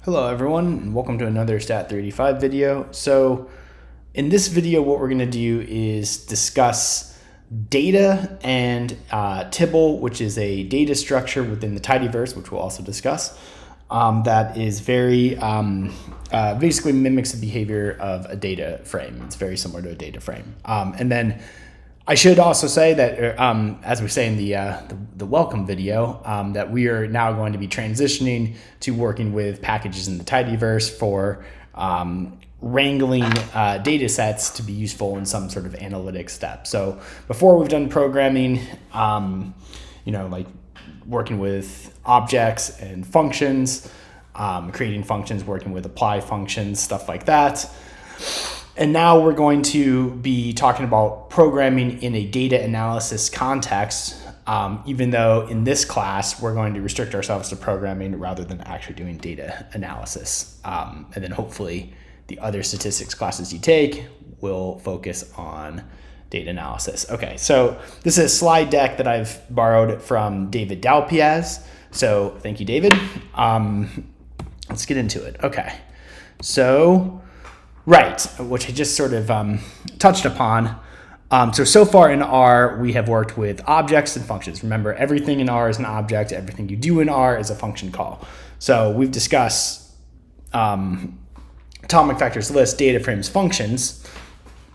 Hello everyone, and welcome to another Stat35 video. So in this video, what we're going to do is discuss data and Tibble, which is a data structure within the tidyverse, which we'll also discuss, that is very, basically mimics the behavior of a data frame. It's very similar to a data frame. And then I should also say that, as we say in the welcome video, that we are now going to be transitioning to working with packages in the tidyverse for wrangling data sets to be useful in some sort of analytic step. So before we've done programming, like working with objects and functions, creating functions, working with apply functions, stuff like that. And now we're going to be talking about programming in a data analysis context, even though in this class, we're going to restrict ourselves to programming rather than actually doing data analysis. And then hopefully the other statistics classes you take will focus on data analysis. Okay, so this is a slide deck that I've borrowed from David Dalpiaz. So thank you, David. Let's get into it. Okay, so... Right, which I just sort of touched upon. So far in R, we have worked with objects and functions. Remember, everything in R is an object. Everything you do in R is a function call. So we've discussed atomic vectors, lists, data frames, functions,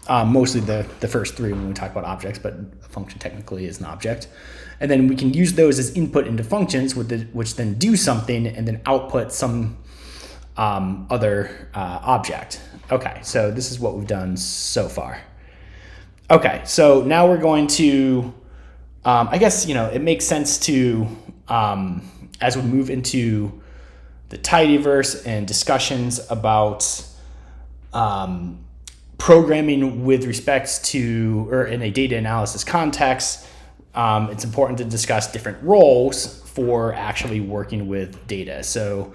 mostly the first three when we talk about objects, but a function technically is an object. And then we can use those as input into functions, which then do something and then output some other object. Okay, so this is what we've done so far. Okay, so now we're going to, I guess, it makes sense to, as we move into the tidyverse and discussions about programming with respects to, or in a data analysis context, it's important to discuss different roles for actually working with data. So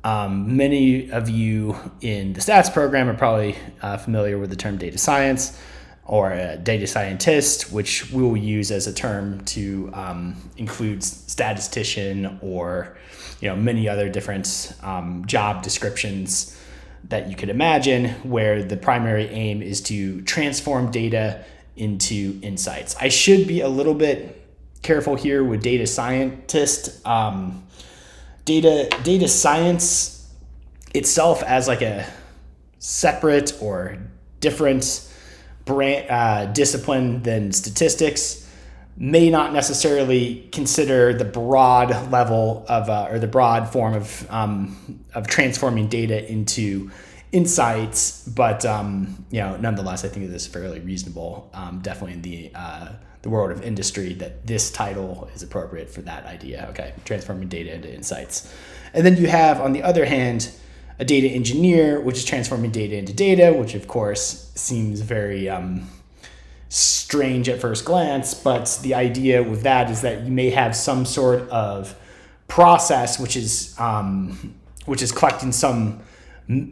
many of you in the stats program are probably familiar with the term data science or a data scientist, which we will use as a term to include statistician or many other different job descriptions that you could imagine, where the primary aim is to transform data into insights. I should be a little bit careful here with data scientist. Data science itself as like a separate or different discipline than statistics may not necessarily consider the broad level of or the broad form of transforming data into insights, but nonetheless, I think it is fairly reasonable, definitely in the world of industry, that this title is appropriate for that idea. Okay, transforming data into insights. And then you have, on the other hand, a data engineer, which is transforming data into data, which of course seems very strange at first glance, but the idea with that is that you may have some sort of process which is collecting some,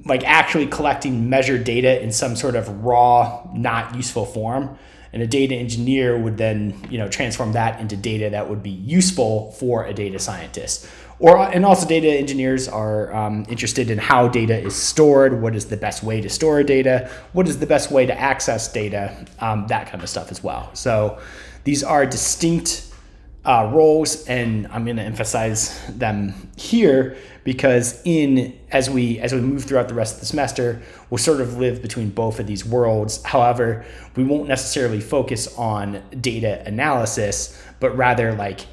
like actually collecting measured data in some sort of raw, not useful form. And a data engineer would then, transform that into data that would be useful for a data scientist. And also data engineers are interested in how data is stored, what is the best way to store data, what is the best way to access data, that kind of stuff as well. So these are distinct roles, and I'm going to emphasize them here because as we move throughout the rest of the semester, we'll sort of live between both of these worlds. However, we won't necessarily focus on data analysis, but rather like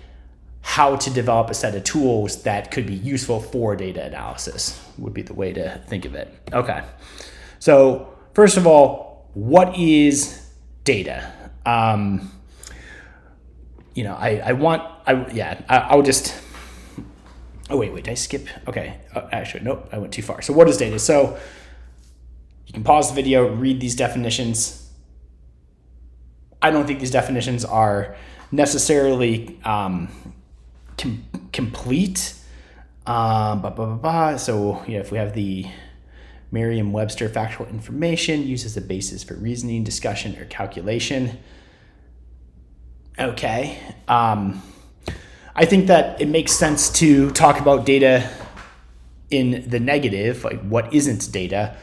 how to develop a set of tools that could be useful for data analysis would be the way to think of it. Okay, so first of all, what is data? I'll just, oh, wait, did I skip? Okay, actually, nope, I went too far. So what is data? So you can pause the video, read these definitions. I don't think these definitions are necessarily complete. So, if we have the Merriam-Webster factual information used as a basis for reasoning, discussion, or calculation. Okay. I think that it makes sense to talk about data in the negative, like what isn't data.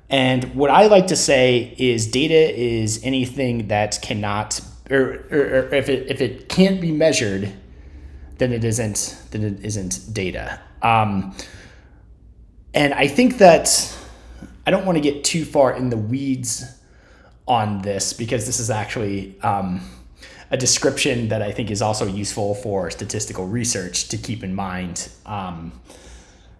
And what I like to say is data is anything that cannot, or if it can't be measured, then it isn't data. And I think that I don't want to get too far in the weeds on this, because this is actually a description that I think is also useful for statistical research to keep in mind.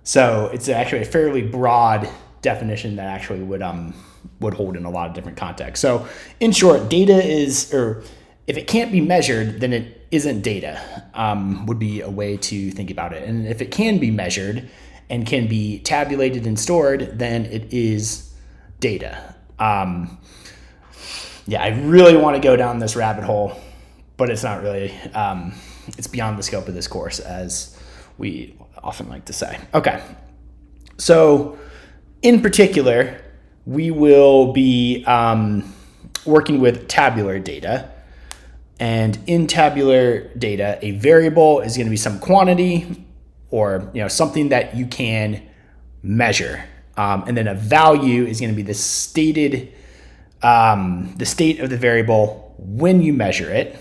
So it's actually a fairly broad definition that actually would hold in a lot of different contexts. So in short, data is, or if it can't be measured, then it isn't data, would be a way to think about it. And if it can be measured and can be tabulated and stored, then it is data. Yeah, I really want to go down this rabbit hole, but it's not really, it's beyond the scope of this course, as we often like to say. Okay, so in particular, we will be working with tabular data. And in tabular data, a variable is going to be some quantity, or something that you can measure. And then a value is going to be the state of the variable when you measure it.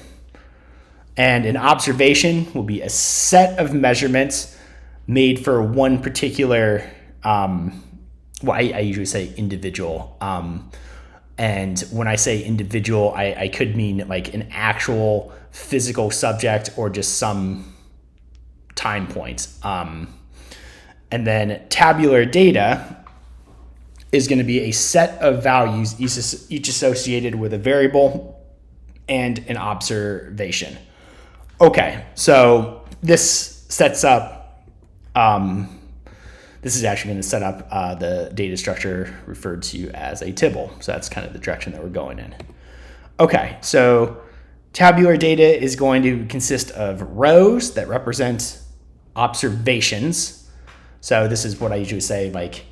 And an observation will be a set of measurements made for one particular, I usually say individual. And when I say individual, I could mean like an actual physical subject or just some time point. And then tabular data is going to be a set of values, each associated with a variable and an observation. Okay, so this sets up, this is actually going to set up the data structure referred to as a Tibble. So that's kind of the direction that we're going in. Okay, so tabular data is going to consist of rows that represent observations. So this is what I usually say, like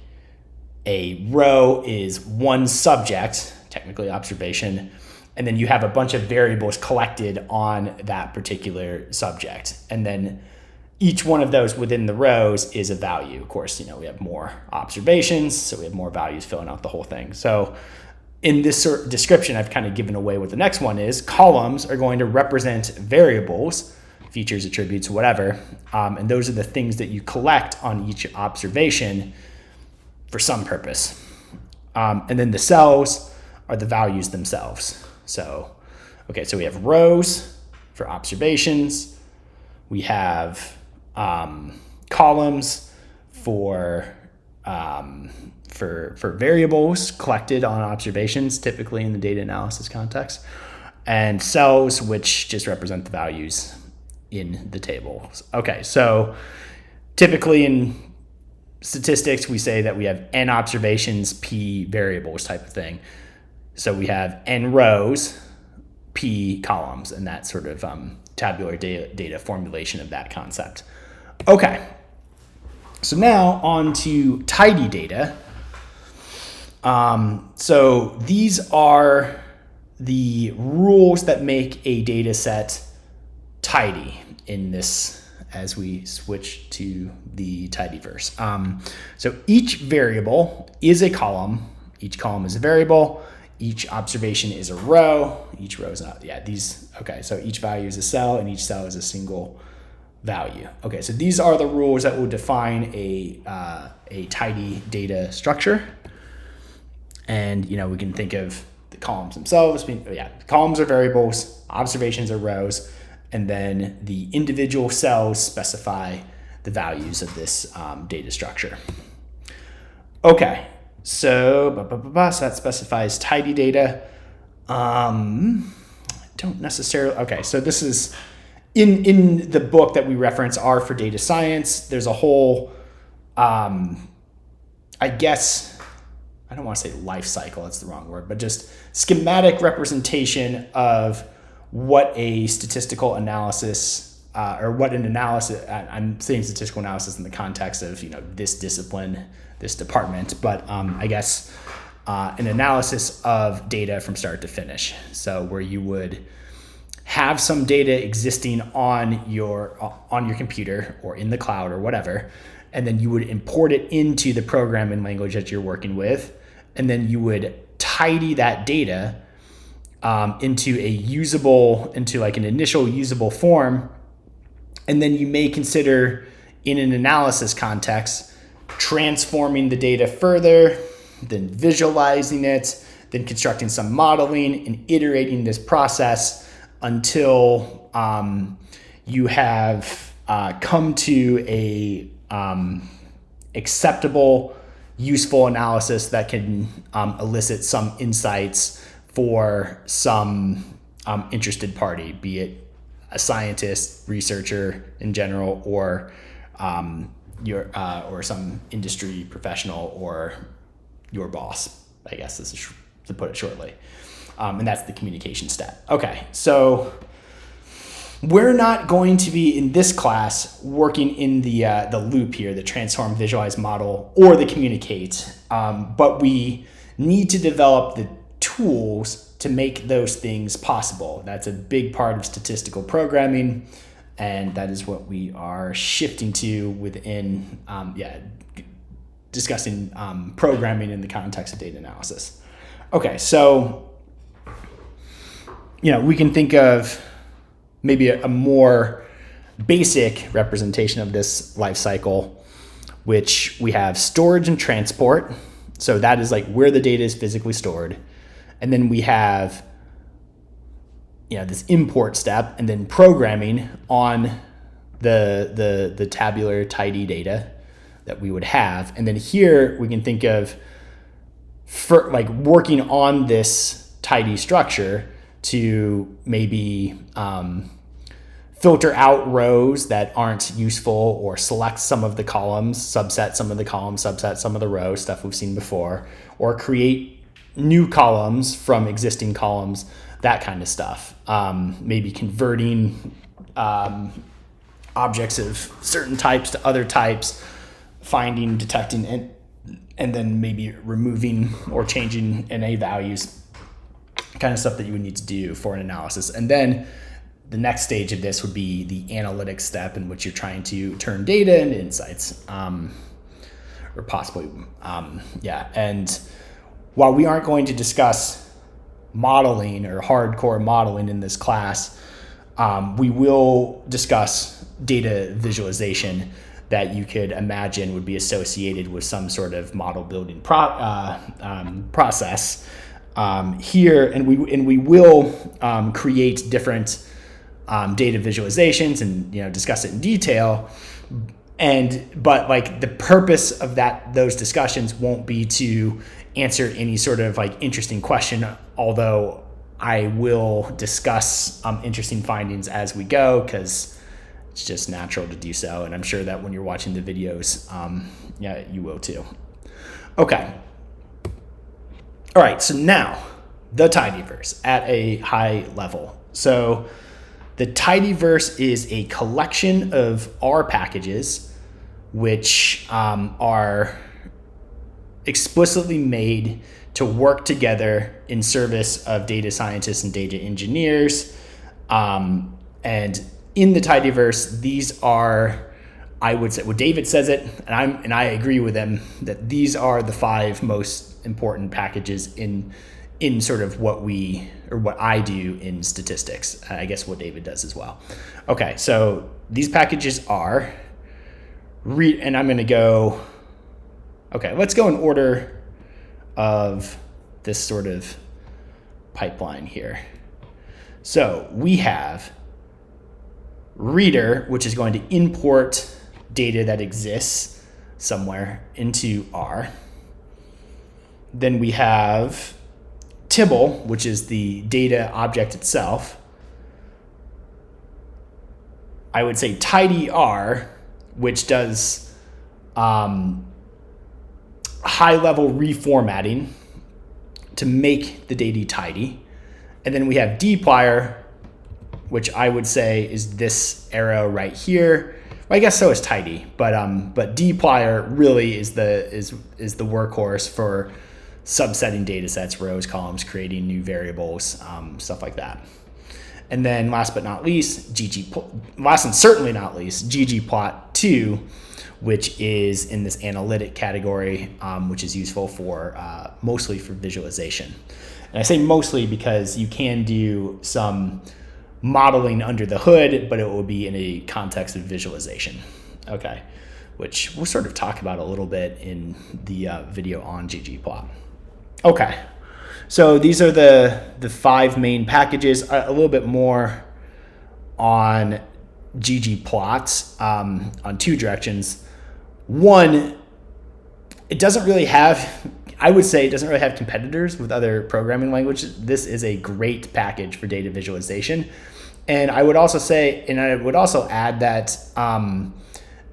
a row is one subject, technically observation, and then you have a bunch of variables collected on that particular subject. And then each one of those within the rows is a value. Of course, we have more observations, so we have more values filling out the whole thing. So in this sort of description, I've kind of given away what the next one is. Columns are going to represent variables, features, attributes, whatever. And those are the things that you collect on each observation for some purpose. And then the cells are the values themselves. So, okay, so we have rows for observations. We have columns for variables collected on observations, typically in the data analysis context, and cells, which just represent the values in the tables. Okay, so typically in statistics, we say that we have n observations, p variables type of thing. So we have n rows, p columns, and that sort of tabular data formulation of that concept. Okay, so now on to tidy data. So these are the rules that make a data set tidy in this, as we switch to the tidyverse. So each variable is a column, each column is a variable, each observation is a row, each row is not, okay, so each value is a cell and each cell is a single value. Okay, so these are the rules that will define a tidy data structure. And, we can think of the columns themselves being, columns are variables, observations are rows, and then the individual cells specify the values of this data structure. Okay, so that specifies tidy data. Don't necessarily, okay, so this is, in the book that we reference, R for Data Science, there's a whole, I guess, I don't want to say life cycle, that's the wrong word, but just schematic representation of what a statistical analysis, or what an analysis, I'm saying statistical analysis in the context of, this discipline, this department, but I guess an analysis of data from start to finish. So where you would have some data existing on your computer or in the cloud or whatever, and then you would import it into the programming language that you're working with, and then you would tidy that data into like an initial usable form. And then you may consider, in an analysis context, transforming the data further, then visualizing it, then constructing some modeling and iterating this process until you have come to a acceptable, useful analysis that can elicit some insights for some interested party, be it a scientist, researcher in general, or or some industry professional, or your boss, I guess, this is to put it shortly. And that's the communication step. Okay, so we're not going to be in this class working in the loop here, the transform, visualize, model, or the communicate, but we need to develop the tools to make those things possible. That's a big part of statistical programming, and that is what we are shifting to within discussing programming in the context of data analysis. Okay, so we can think of maybe a more basic representation of this life cycle, which we have storage and transport. So that is like where the data is physically stored. And then we have this import step, and then programming on the tabular tidy data that we would have. And then here we can think of for like working on this tidy structure to maybe filter out rows that aren't useful, or select some of the columns, subset some of the columns, subset some of the rows, stuff we've seen before, or create new columns from existing columns, that kind of stuff. Maybe converting objects of certain types to other types, finding, detecting, and then maybe removing or changing NA values, kind of stuff that you would need to do for an analysis. And then the next stage of this would be the analytics step, in which you're trying to turn data into insights, or possibly, And while we aren't going to discuss modeling or hardcore modeling in this class, we will discuss data visualization that you could imagine would be associated with some sort of model building process here, and we will create different data visualizations and discuss it in detail. But like the purpose of those discussions won't be to answer any sort of like interesting question, although I will discuss interesting findings as we go, because it's just natural to do so, and I'm sure that when you're watching the videos, you will too. Okay. All right, so now the tidyverse at a high level. So the tidyverse is a collection of R packages which are explicitly made to work together in service of data scientists and data engineers. And in the tidyverse, these are, I would say, well, David says it, and I agree with him, that these are the 5 most important packages in sort of what I do in statistics. I guess what David does as well. Okay, so these packages are and I'm going to go. Okay, let's go in order of this sort of pipeline here. So we have reader, which is going to import data that exists somewhere into R. Then we have Tibble, which is the data object itself. I would say tidy R, which does high-level reformatting to make the data tidy. And then we have dplyr, which I would say is this arrow right here. Well, I guess so is tidy, but dplyr really is the workhorse for subsetting data sets, rows, columns, creating new variables, stuff like that. And then last but not least, last and certainly not least, ggplot2, which is in this analytic category, which is useful for mostly for visualization. And I say mostly because you can do some modeling under the hood, but it will be in a context of visualization. Okay, which we'll sort of talk about a little bit in the video on ggplot. Okay, so these are the 5 main packages. A little bit more on ggplots on 2 directions. One, it doesn't really have, I would say it doesn't really have competitors with other programming languages. This is a great package for data visualization. And I would also say, and I would also add that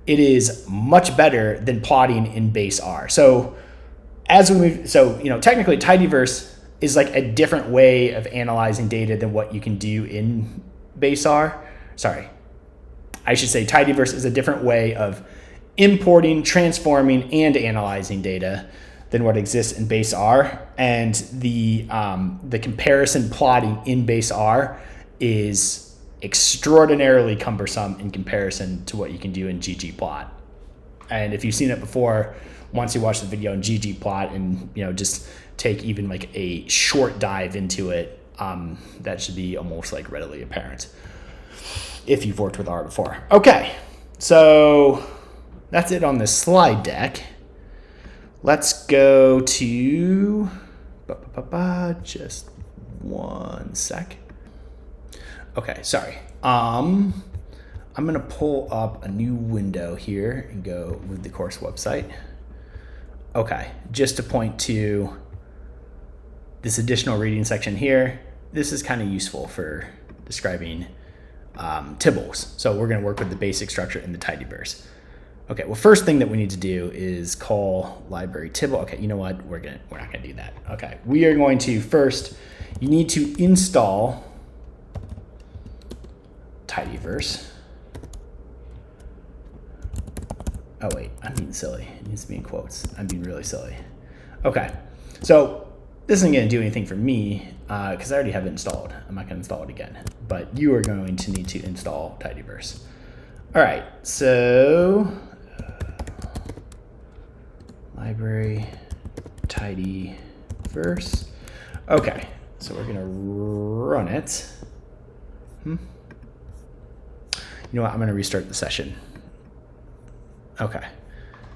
it is much better than plotting in base R. So as we move, so, you know, technically tidyverse is like a different way of analyzing data than what you can do in base R. Sorry, I should say tidyverse is a different way of importing, transforming, and analyzing data than what exists in base R. And the comparison plotting in base R is extraordinarily cumbersome in comparison to what you can do in ggplot. And if you've seen it before, once you watch the video in ggplot and, you know, just take even like a short dive into it, that should be almost like readily apparent if you've worked with R before. Okay, so that's it on the slide deck. Let's go to, just one sec. Okay, sorry. I'm gonna pull up a new window here and go with the course website. Okay, just to point to this additional reading section here. This is kind of useful for describing Tibbles. So we're gonna work with the basic structure in the tidyverse. Okay, well, first thing that we need to do is call library Tibble. Okay, you know what? We're not gonna do that. Okay, we are going to first, you need to install tidyverse. Oh wait, I'm being silly. It needs to be in quotes. I'm being really silly. Okay, so this isn't gonna do anything for me because I already have it installed. I'm not gonna install it again, but you are going to need to install tidyverse. All right, so library tidyverse. Okay, so we're gonna run it. You know what, I'm gonna restart the session. Okay,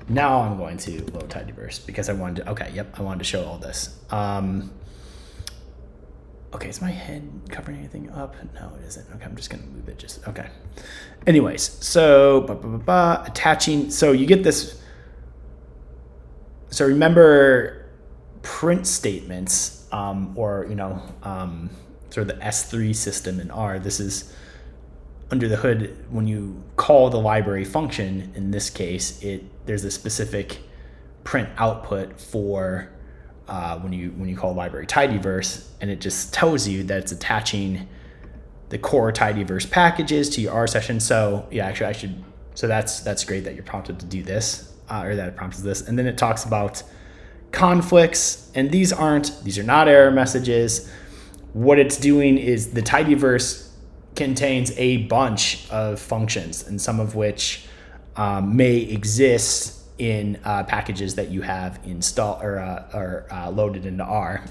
now I'm going to load tidyverse because I wanted to, okay, yep, I wanted to show all this. Okay, is my head covering anything up? No, it isn't. Okay, I'm just gonna move it just, okay. Anyways, so attaching, so you get this, so remember print statements, or, you know, sort of the S3 system in R. This is under the hood. When you call the library function, in this case, there's a specific print output for when you call library tidyverse, and it just tells you that it's attaching the core tidyverse packages to your R session. So yeah, actually so that's great that you're prompted to do this, or that it prompts this. And then it talks about conflicts, and these are not error messages. What it's doing is the tidyverse contains a bunch of functions, and some of which may exist in packages that you have installed or loaded into R.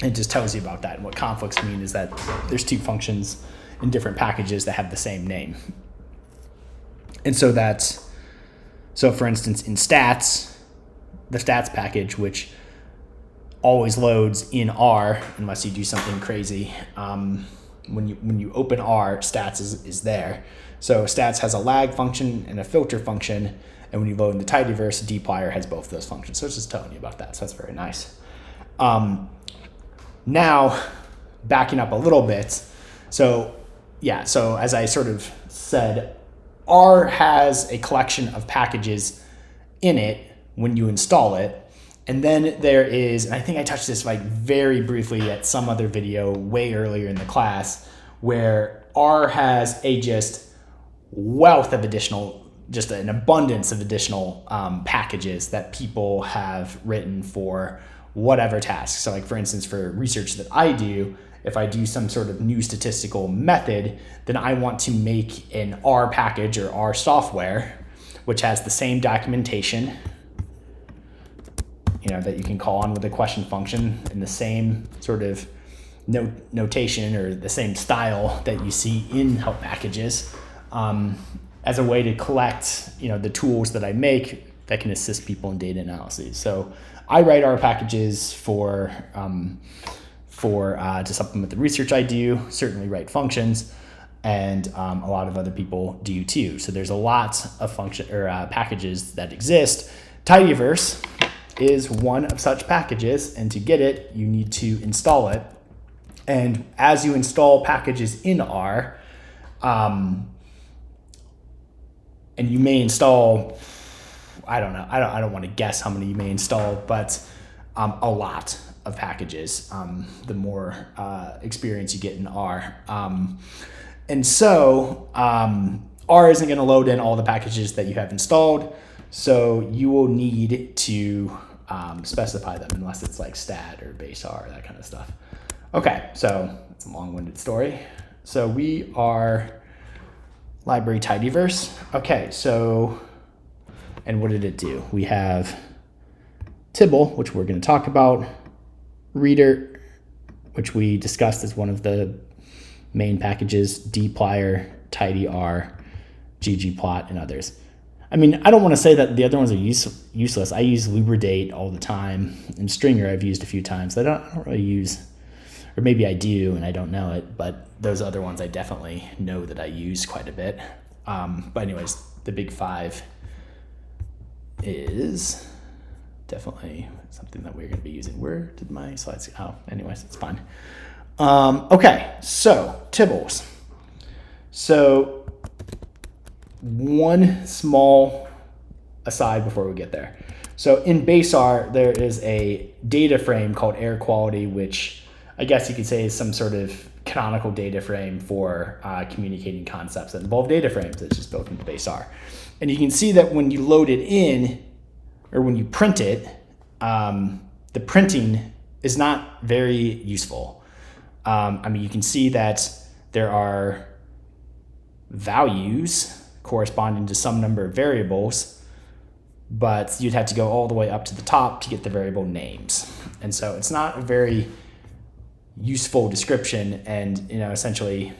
It just tells you about that. And what conflicts mean is that there's 2 functions in different packages that have the same name. And so for instance, in stats, the stats package, which always loads in R unless you do something crazy. When you open R, stats is there. So stats has a lag function and a filter function, and when you load into tidyverse, dplyr has both those functions. So it's just telling you about that. So that's very nice. Now, backing up a little bit. So yeah, so as I sort of said, R has a collection of packages in it when you install it. And then there is, and I think I touched this like very briefly at some other video way earlier in the class, where R has a just wealth of additional, just an abundance of additional packages that people have written for whatever task. So like for instance, for research that I do, if I do some sort of new statistical method, then I want to make an R package or R software which has the same documentation, that you can call on with a question function in the same sort of notation or the same style that you see in help packages, as a way to collect, the tools that I make that can assist people in data analysis. So I write R packages to supplement the research I do, certainly write functions, and a lot of other people do too. So there's a lot of packages that exist. Tidyverse is one of such packages, and to get it, you need to install it. And as you install packages in R, and you may install, I don't know, I don't want to guess how many you may install, but a lot of packages, the more experience you get in R. And so R isn't going to load in all the packages that you have installed, so you will need to specify them unless it's like stat or base R, that kind of stuff. Okay, so it's a long-winded story. So we are library tidyverse. Okay, so, and what did it do? We have Tibble, which we're going to talk about, reader, which we discussed as one of the main packages, dplyr, tidyr, ggplot, and others. I mean, I don't want to say that the other ones are useless. I use libradate all the time, and stringer I've used a few times. I don't really use, or maybe I do and I don't know it, but those other ones I definitely know that I use quite a bit. But anyways, the big five is definitely something that we're going to be using. Where did my slides go? Oh, anyways, it's fine. Okay, so Tibbles. So one small aside before we get there. So in base R, there is a data frame called air quality, which I guess you could say is some sort of canonical data frame for communicating concepts that involve data frames. That's just built into base R. And you can see that when you load it in, or when you print it, the printing is not very useful. I mean, you can see that there are values corresponding to some number of variables, but you'd have to go all the way up to the top to get the variable names. And so it's not a very useful description. And, essentially,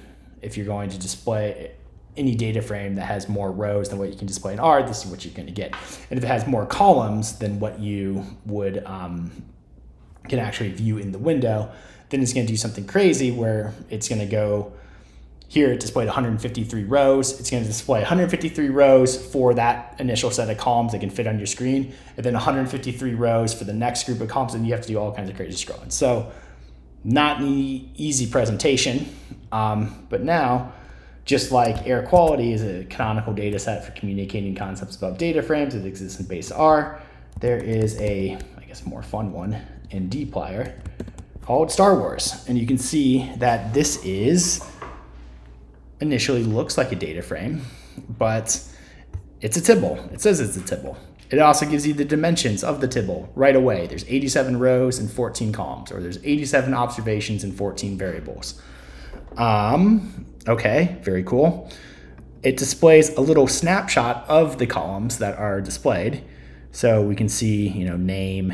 if you're going to display any data frame that has more rows than what you can display in R, this is what you're going to get. And if it has more columns than what you would can actually view in the window, then it's going to do something crazy where it's going to go here. It displayed 153 rows. It's going to display 153 rows for that initial set of columns that can fit on your screen, and then 153 rows for the next group of columns, and you have to do all kinds of crazy scrolling. So not an easy presentation, but now, just like air quality is a canonical data set for communicating concepts about data frames that exists in base R, there is a, I guess, more fun one in dplyr called Star Wars. And you can see that this is initially looks like a data frame, but it's a Tibble. It says it's a Tibble. It also gives you the dimensions of the Tibble right away. There's 87 rows and 14 columns, or there's 87 observations and 14 variables. Okay, very cool. It displays a little snapshot of the columns that are displayed. So we can see, name,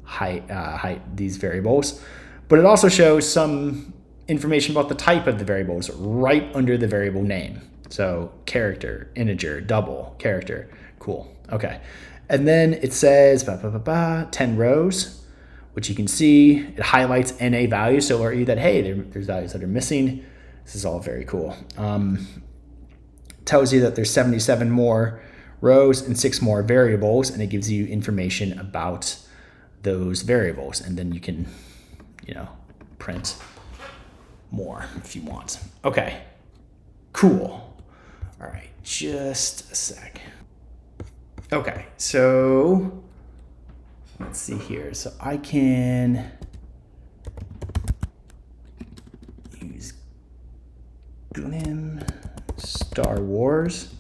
height, these variables. But it also shows some information about the type of the variables right under the variable name. So character, integer, double, character. Cool. Okay. And then it says 10 rows, which you can see. It highlights NA values to alert you that, hey, there's values that are missing. This is all very cool. Tells you that there's 77 more rows and 6 more variables, and it gives you information about those variables. And then you can, print more if you want. Okay, cool. All right, just a sec. Okay, so let's see here. So I can use Glim, Star Wars,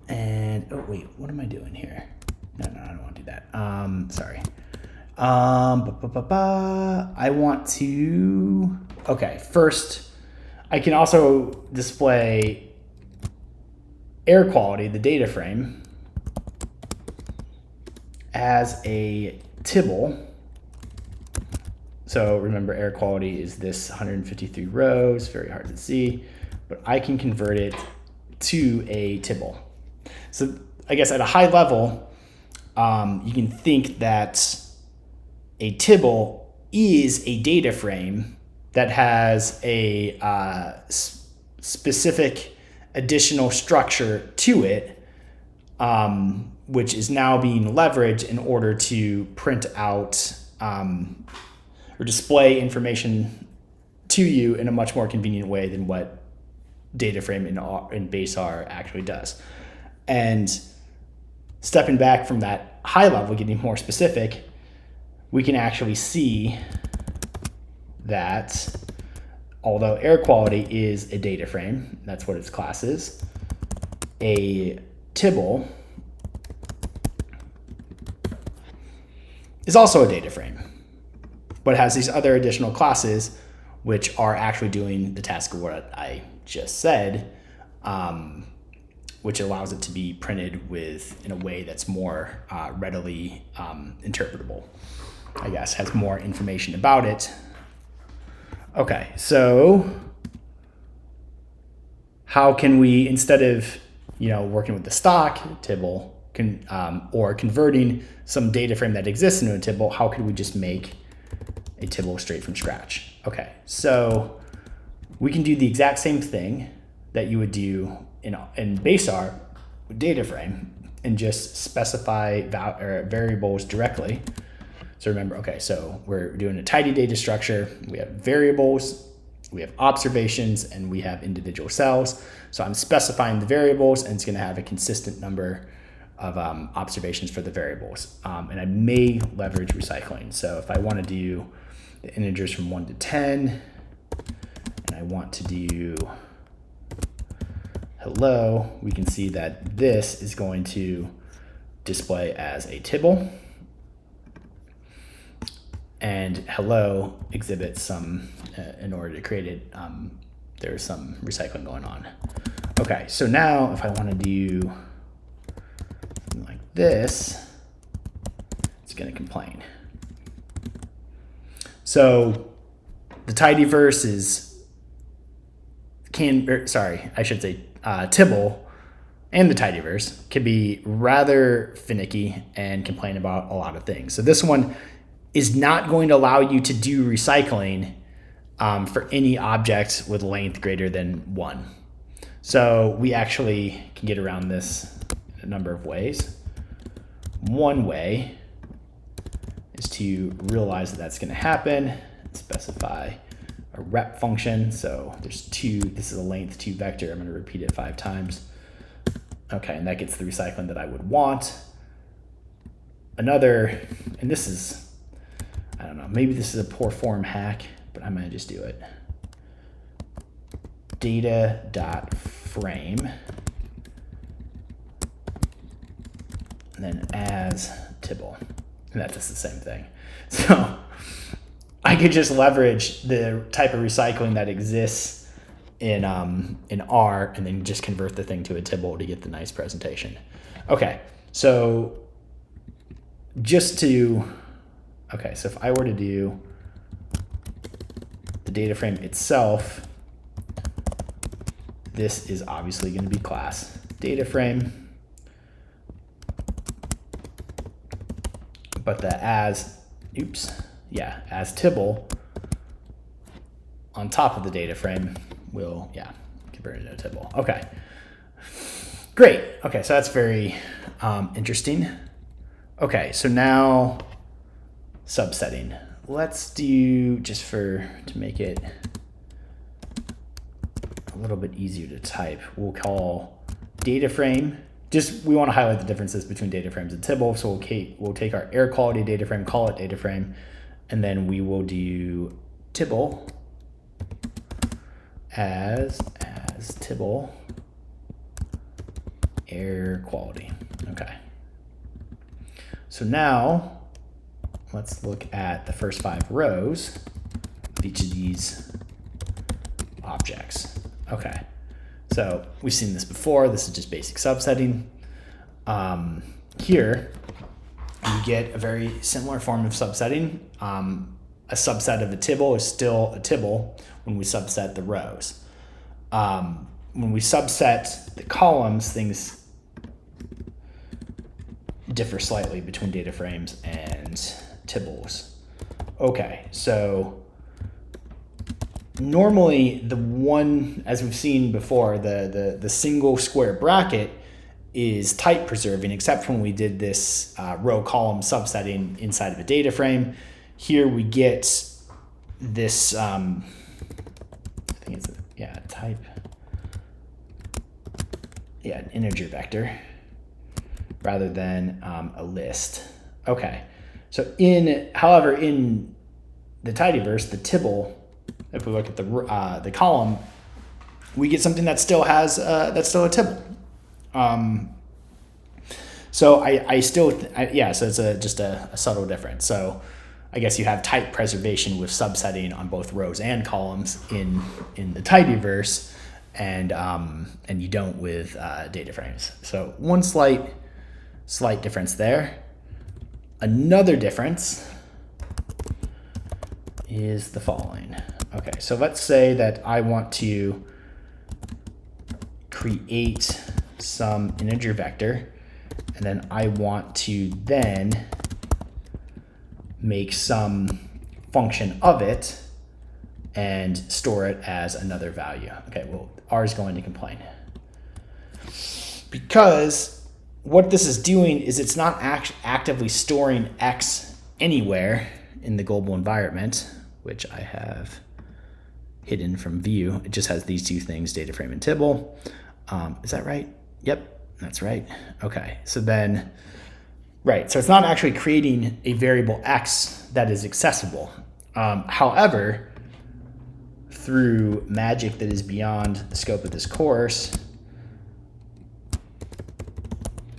and oh wait, what am I doing here? No, I don't want to do that. Sorry. I want to, okay, first I can also display air quality, the data frame, as a Tibble. So remember, air quality is this 153 rows, very hard to see, but I can convert it to a Tibble. So I guess at a high level, you can think that a Tibble is a data frame that has a specific additional structure to it, which is now being leveraged in order to print out or display information to you in a much more convenient way than what data frame in base R actually does. And stepping back from that high level, getting more specific, we can actually see that although air quality is a data frame, that's what its class is, a Tibble is also a data frame, but has these other additional classes which are actually doing the task of what I just said, which allows it to be printed in a way that's more readily interpretable, I guess, has more information about it. Okay, so how can we, instead of working with the stock Tibble or converting some data frame that exists into a Tibble, how could we just make a Tibble straight from scratch? Okay, so we can do the exact same thing that you would do in base R with data frame and just specify variables directly. So remember, okay, so we're doing a tidy data structure. We have variables, we have observations, and we have individual cells. So I'm specifying the variables, and it's going to have a consistent number of observations for the variables. And I may leverage recycling. So if I want to do the integers from 1 to 10, and I want to do hello, we can see that this is going to display as a Tibble. And hello exhibits some, in order to create it, there's some recycling going on. Okay, so now if I want to do something like this, it's going to complain. So the tidyverse Tibble and the tidyverse can be rather finicky and complain about a lot of things. So this one is not going to allow you to do recycling for any object with length greater than 1. So we actually can get around this in a number of ways. One way is to realize that that's going to happen and specify a rep function. So there's 2, this is a length 2 vector. I'm going to repeat it 5 times. Okay, and that gets the recycling that I would want. Another, and this is, I don't know, maybe this is a poor form hack, but I'm going to just do it. Data.frame, and then as Tibble, and that's just the same thing. So I could just leverage the type of recycling that exists in R and then just convert the thing to a Tibble to get the nice presentation. Okay, so so if I were to do the data frame itself, this is obviously going to be class data frame, but the as Tibble on top of the data frame will, convert it into a Tibble. Okay, great. Okay, so that's very interesting. Okay, so now subsetting. Let's do, to make it a little bit easier to type, we'll call data frame. We want to highlight the differences between data frames and Tibble. So we'll take our air quality data frame, call it data frame, and then we will do Tibble as Tibble air quality. Okay. So now let's look at the first 5 rows of each of these objects. Okay, So we've seen this before. This is just basic subsetting. Here, you get a very similar form of subsetting. A subset of a tibble is still a tibble when we subset the rows. When we subset the columns, things differ slightly between data frames and tibbles. Okay, so normally the one, as we've seen before, the single square bracket is type preserving, except when we did this row column subsetting inside of a data frame. Here we get this, I think it's, type, an integer vector rather than a list. Okay, so however, in the tidyverse, the tibble, if we look at the column, we get something that still has that's still a tibble. So so it's just a subtle difference. So I guess you have type preservation with subsetting on both rows and columns in the tidyverse, and you don't with data frames. So one slight difference there. Another difference is the following. Okay, so let's say that I want to create some integer vector, and then I want to then make some function of it and store it as another value. Okay, well, R is going to complain. Because what this is doing is it's not actively storing X anywhere in the global environment, which I have hidden from view. It just has these two things, data frame and tibble. Is that right? Yep, that's right. Okay, so then, right, so it's not actually creating a variable X that is accessible. However, through magic that is beyond the scope of this course,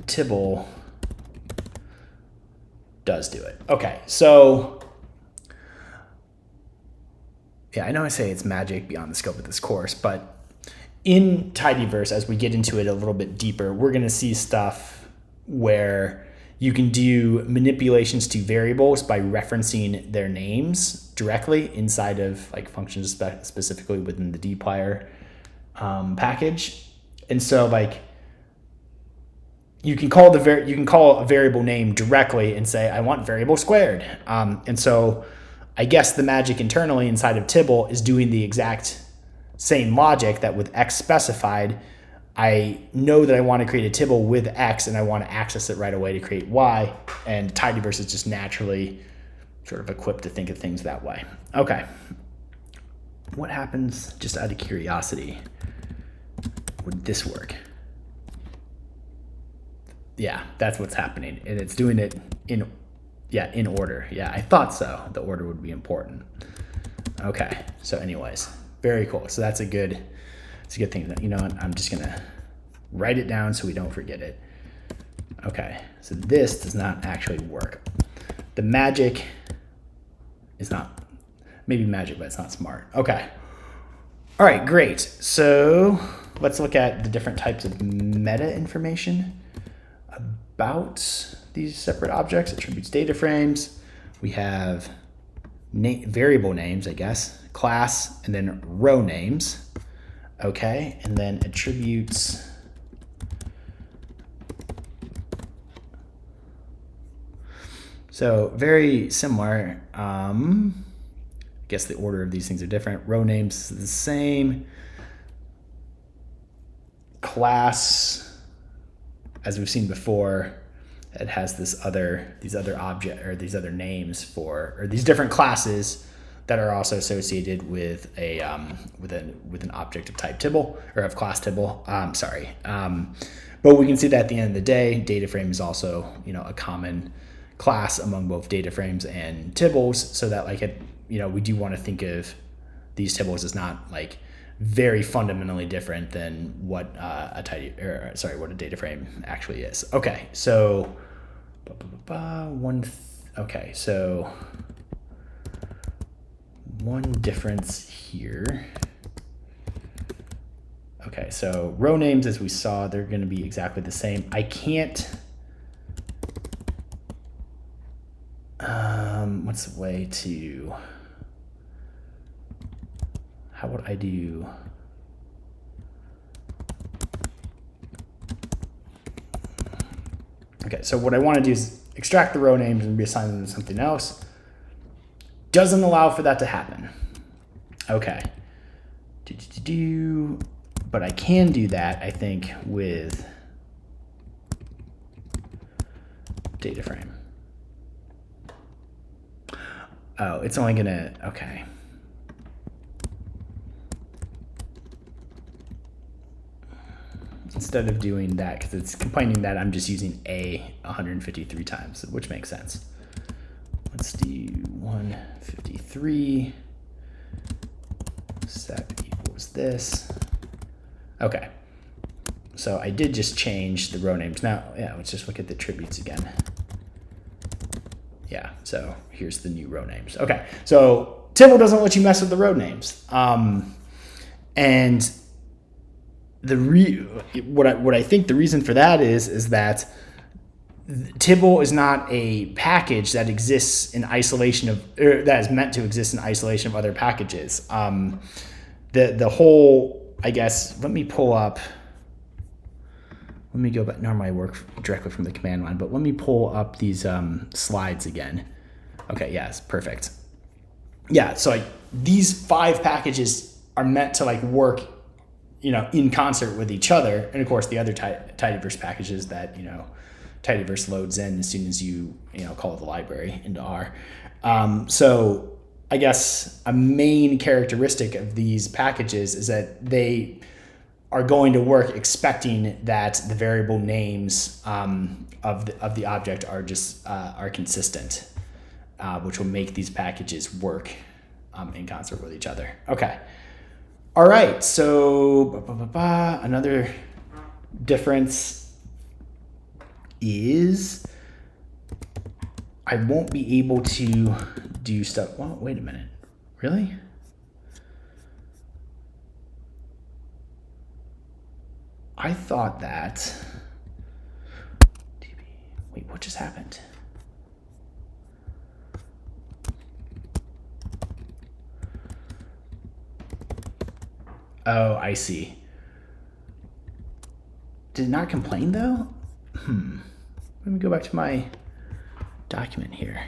Tibble does do it. Okay, so I know I say it's magic beyond the scope of this course, but in tidyverse, as we get into it a little bit deeper, we're going to see stuff where you can do manipulations to variables by referencing their names directly inside of like functions, specifically within the dplyr package. And so like you can call a variable name directly and say I want variable squared. And so I guess the magic internally inside of Tibble is doing the exact same logic that with X specified, I know that I want to create a Tibble with X and I want to access it right away to create Y, and tidyverse is just naturally sort of equipped to think of things that way. Okay, what happens, just out of curiosity, would this work? Yeah, that's what's happening, and it's doing it in order. Yeah, I thought so. The order would be important. Okay, so anyways, very cool. So that's a good thing. You know what? I'm just gonna write it down so we don't forget it. Okay, so this does not actually work. The magic is not, maybe magic, but it's not smart. Okay. All right, great. So let's look at the different types of meta information about these separate objects. Attributes, data frames. We have variable names, I guess, class, and then row names. Okay, and then attributes. So very similar. I guess the order of these things are different. Row names is the same. Class, as we've seen before, it has these other names for, or these different classes that are also associated with a with an object of type Tibble, or of class Tibble. But we can see that at the end of the day, data frame is also a common class among both data frames and Tibbles, so that we do want to think of these Tibbles as not like very fundamentally different than what a data frame actually is. Okay, so one difference here. Okay, so row names, as we saw, they're going to be exactly the same. I can't, what's the way to, how would I do, okay, so what I want to do is extract the row names and reassign them to something else. Doesn't allow for that to happen. Okay. But I can do that, I think, with data frame. Oh, it's only gonna, okay. Instead of doing that, because it's complaining that I'm just using A 153 times, which makes sense. Let's do 153, set equals this. Okay, so I did just change the row names. Now, yeah, let's just look at the attributes again. Yeah, so here's the new row names. Okay, so Tibble doesn't let you mess with the row names. And what I think the reason for that is that Tibble is not a package that exists in isolation of, or that is meant to exist in isolation of other packages. The whole, I guess, let me pull up, let me go back. Normally I work directly from the command line, but let me pull up these slides again. Okay, yes, perfect. Yeah, so these 5 packages are meant to like work, you know, in concert with each other. And of course the other tidyverse packages that, you know, tidyverse loads in as soon as you call the library into R. So I guess a main characteristic of these packages is that they are going to work expecting that the variable names of the object are just are consistent, which will make these packages work in concert with each other. Okay. All right. So another difference is I won't be able to do stuff. Well, wait a minute. Really? I thought that. Wait, what just happened? Oh, I see. Did it not complain though? Let me go back to my document here.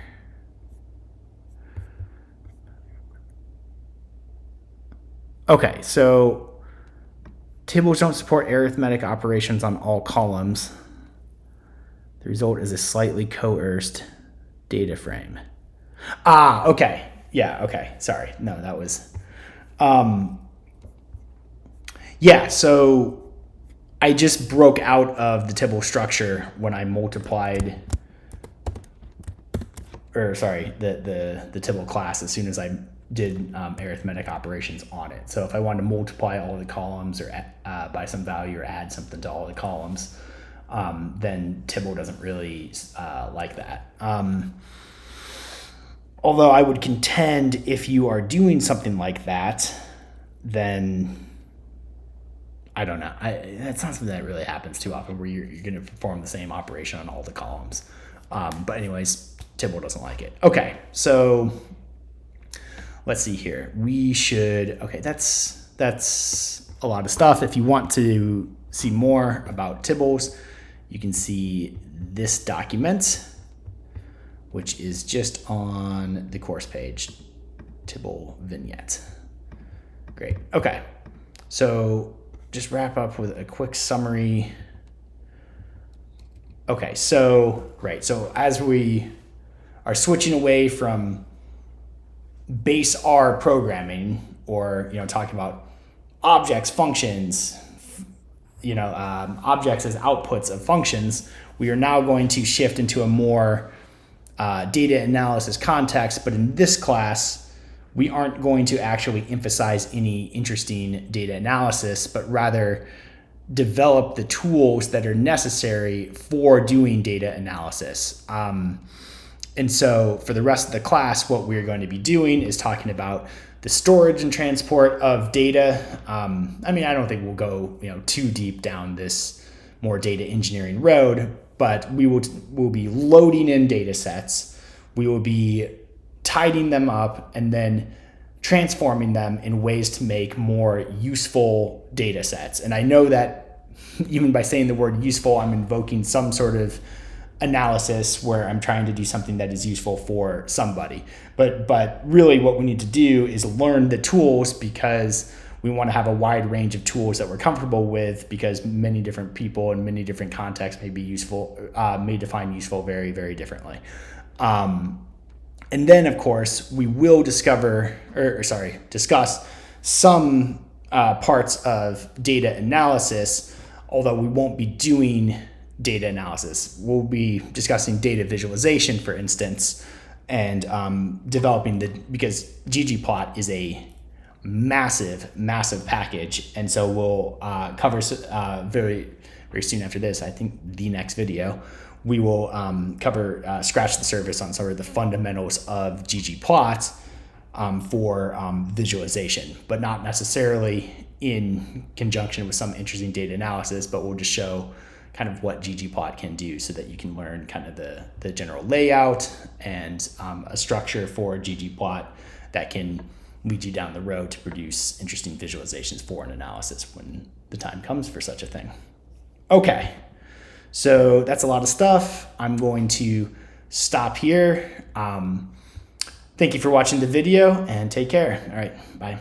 Okay, so tables don't support arithmetic operations on all columns. The result is a slightly coerced data frame. Ah, okay. Yeah, okay. Sorry. No, that was... yeah, so I just broke out of the Tibble structure when I multiplied, or sorry, the Tibble class as soon as I did arithmetic operations on it. So if I wanted to multiply all the columns or by some value or add something to all the columns, then Tibble doesn't really like that. Although I would contend if you are doing something like that, then I don't know. That's not something that really happens too often where you're going to perform the same operation on all the columns. But anyways, Tibble doesn't like it. Okay, so let's see here. We should, okay, that's a lot of stuff. If you want to see more about Tibbles, you can see this document, which is just on the course page, Tibble vignette. Great, okay. So just wrap up with a quick summary. Okay, so, right, so as we are switching away from base R programming, or, talking about objects, functions, objects as outputs of functions, we are now going to shift into a more data analysis context, but in this class, we aren't going to actually emphasize any interesting data analysis, but rather develop the tools that are necessary for doing data analysis. And so for the rest of the class, what we're going to be doing is talking about the storage and transport of data. I mean, I don't think we'll go too deep down this more data engineering road, but we'll be loading in data sets. We will be tidying them up and then transforming them in ways to make more useful data sets. And I know that even by saying the word useful, I'm invoking some sort of analysis where I'm trying to do something that is useful for somebody. But really what we need to do is learn the tools, because we want to have a wide range of tools that we're comfortable with, because many different people in many different contexts may be useful, may define useful very, very differently. And then, of course, we will discuss some parts of data analysis, although we won't be doing data analysis. We'll be discussing data visualization, for instance, and developing because ggplot is a massive package. And so we'll cover very, very soon after this, I think the next video, we will scratch the surface on some of the fundamentals of ggplot for visualization, but not necessarily in conjunction with some interesting data analysis, but we'll just show kind of what ggplot can do so that you can learn kind of the general layout and a structure for ggplot that can lead you down the road to produce interesting visualizations for an analysis when the time comes for such a thing. Okay, so that's a lot of stuff. I'm going to stop here. Thank you for watching the video and take care. All right, bye.